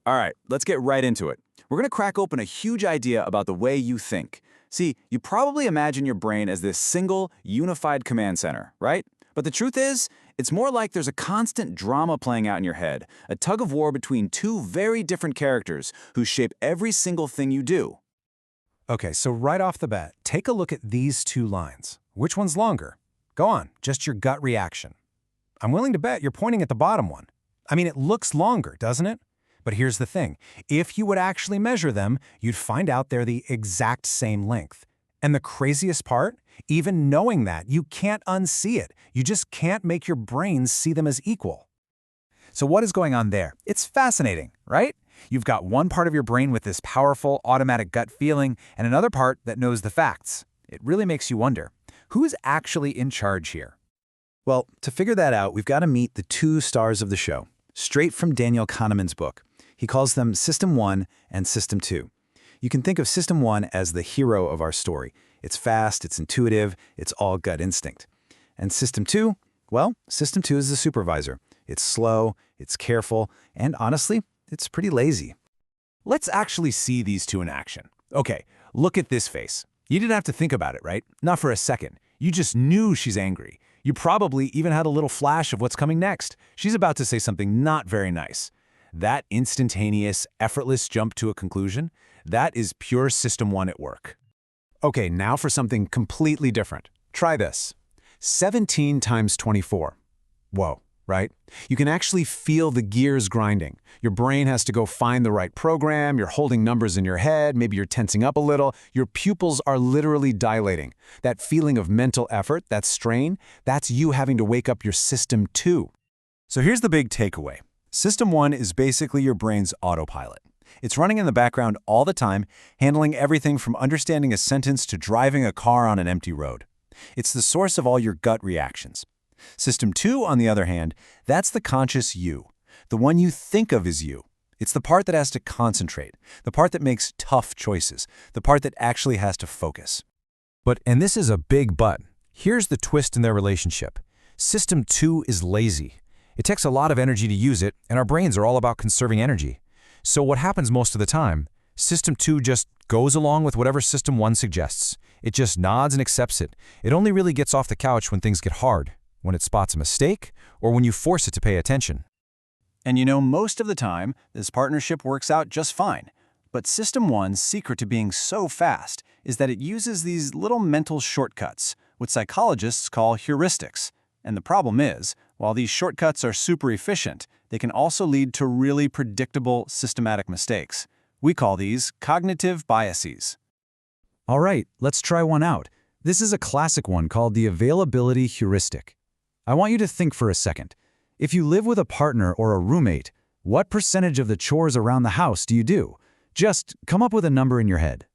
All right, let's get right into it. We're going to crack open a huge idea about the way you think. See, you probably imagine your brain as this single, unified command center, right? But the truth is, it's more like there's a constant drama playing out in your head, a tug of war between two very different characters who shape every single thing you do. Okay, so right off the bat, take a look at these two lines. Which one's longer? Go on, just your gut reaction. I'm willing to bet you're pointing at the bottom one. I mean, it looks longer, doesn't it? But here's the thing. If you would actually measure them, you'd find out they're the exact same length. And the craziest part? Even knowing that, you can't unsee it. You just can't make your brain see them as equal. So what is going on there? It's fascinating, right? You've got one part of your brain with this powerful, automatic gut feeling, and another part that knows the facts. It really makes you wonder, who's actually in charge here? Well, to figure that out, we've got to meet the two stars of the show, straight from Daniel Kahneman's book. He calls them System 1 and System 2. You can think of System 1 as the hero of our story. It's fast, it's intuitive, it's all gut instinct. And System 2? Well, System 2 is the supervisor. It's slow, it's careful, and honestly, it's pretty lazy. Let's actually see these two in action. Okay, look at this face. You didn't have to think about it, right? Not for a second. You just knew she's angry. You probably even had a little flash of what's coming next. She's about to say something not very nice. That instantaneous, effortless jump to a conclusion, that is pure System 1 at work. Okay, now for something completely different. Try this. 17 times 24. Whoa, right? You can actually feel the gears grinding. Your brain has to go find the right program, you're holding numbers in your head, maybe you're tensing up a little, your pupils are literally dilating. That feeling of mental effort, that strain, that's you having to wake up your System 2. So here's the big takeaway. System 1 is basically your brain's autopilot. It's running in the background all the time, handling everything from understanding a sentence to driving a car on an empty road. It's the source of all your gut reactions. System 2, on the other hand, that's the conscious you, the one you think of as you. It's the part that has to concentrate, the part that makes tough choices, the part that actually has to focus. And this is a big but. Here's the twist in their relationship. System 2 is lazy. It takes a lot of energy to use it, and our brains are all about conserving energy. So what happens most of the time? System 2 just goes along with whatever System 1 suggests. It just nods and accepts it. It only really gets off the couch when things get hard, when it spots a mistake, or when you force it to pay attention. And you know, most of the time, this partnership works out just fine. But System 1's secret to being so fast is that it uses these little mental shortcuts, what psychologists call heuristics. And the problem is, while these shortcuts are super efficient, they can also lead to really predictable, systematic mistakes. We call these cognitive biases. All right, let's try one out. This is a classic one called the availability heuristic. I want you to think for a second. If you live with a partner or a roommate, what percentage of the chores around the house do you do? Just come up with a number in your head.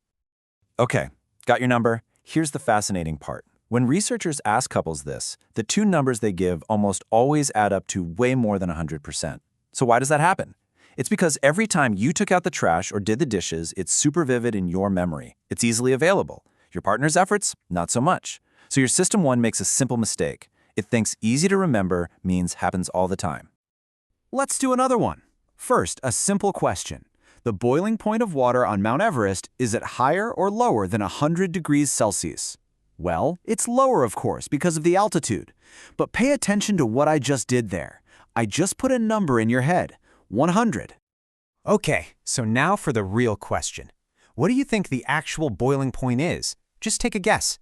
Okay, got your number? Here's the fascinating part. When researchers ask couples this, the two numbers they give almost always add up to way more than 100%. So why does that happen? It's because every time you took out the trash or did the dishes, it's super vivid in your memory. It's easily available. Your partner's efforts, not so much. So your System 1 makes a simple mistake. It thinks easy to remember means happens all the time. Let's do another one. First, a simple question. The boiling point of water on Mount Everest, is it higher or lower than 100 degrees Celsius? Well, it's lower, of course, because of the altitude. But pay attention to what I just did there. I just put a number in your head, 100. Okay, so now for the real question. What do you think the actual boiling point is? Just take a guess.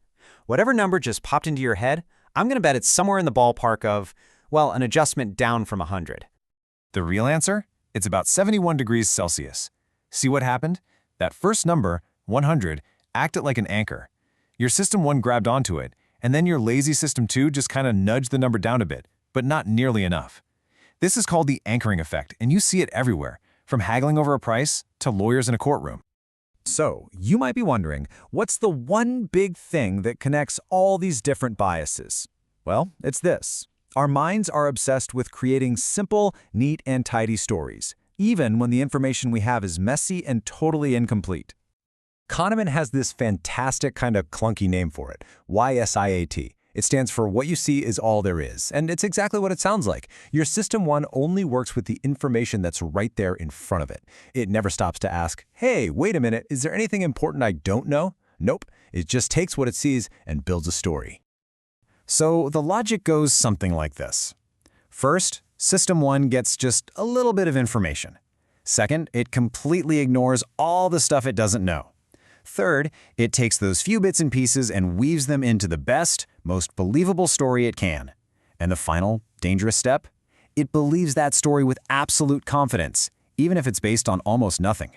Whatever number just popped into your head, I'm going to bet it's somewhere in the ballpark of, well, an adjustment down from 100. The real answer? It's about 71 degrees Celsius. See what happened? That first number, 100, acted like an anchor. Your System 1 grabbed onto it, and then your lazy System 2 just kind of nudged the number down a bit, but not nearly enough. This is called the anchoring effect, and you see it everywhere, from haggling over a price to lawyers in a courtroom. So, you might be wondering, what's the one big thing that connects all these different biases? Well, it's this. Our minds are obsessed with creating simple, neat, and tidy stories, even when the information we have is messy and totally incomplete. Kahneman has this fantastic kind of clunky name for it, YSIAT. It stands for what you see is all there is, and it's exactly what it sounds like. Your System 1 only works with the information that's right there in front of it. It never stops to ask, hey, wait a minute, is there anything important I don't know? Nope, it just takes what it sees and builds a story. So the logic goes something like this. First, System 1 gets just a little bit of information. Second, it completely ignores all the stuff it doesn't know. Third, it takes those few bits and pieces and weaves them into the best, most believable story it can. And the final, dangerous step? It believes that story with absolute confidence, even if it's based on almost nothing.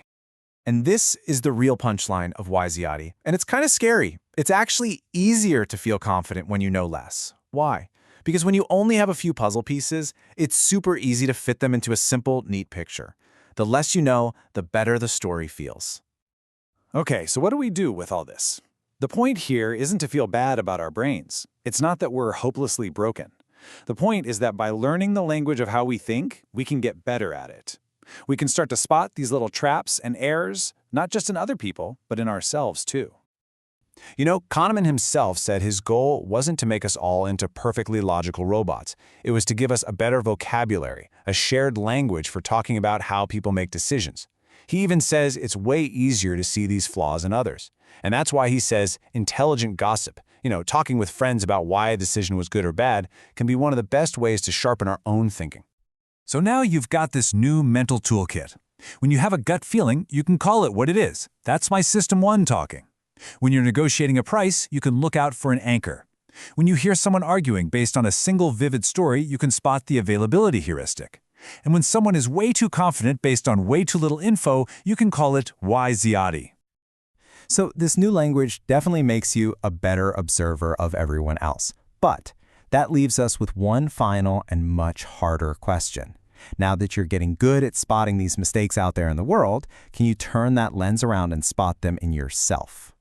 And this is the real punchline of Wysiati. And it's kind of scary. It's actually easier to feel confident when you know less. Why? Because when you only have a few puzzle pieces, it's super easy to fit them into a simple, neat picture. The less you know, the better the story feels. Okay, so what do we do with all this? The point here isn't to feel bad about our brains. It's not that we're hopelessly broken. The point is that by learning the language of how we think, we can get better at it. We can start to spot these little traps and errors, not just in other people, but in ourselves too. You know, Kahneman himself said his goal wasn't to make us all into perfectly logical robots. It was to give us a better vocabulary, a shared language for talking about how people make decisions. He even says it's way easier to see these flaws in others. And that's why he says intelligent gossip, talking with friends about why a decision was good or bad, can be one of the best ways to sharpen our own thinking. So now you've got this new mental toolkit. When you have a gut feeling, you can call it what it is. That's my System 1 talking. When you're negotiating a price, you can look out for an anchor. When you hear someone arguing based on a single vivid story, you can spot the availability heuristic. And when someone is way too confident based on way too little info, you can call it Wysiati. So this new language definitely makes you a better observer of everyone else. But that leaves us with one final and much harder question. Now that you're getting good at spotting these mistakes out there in the world, can you turn that lens around and spot them in yourself?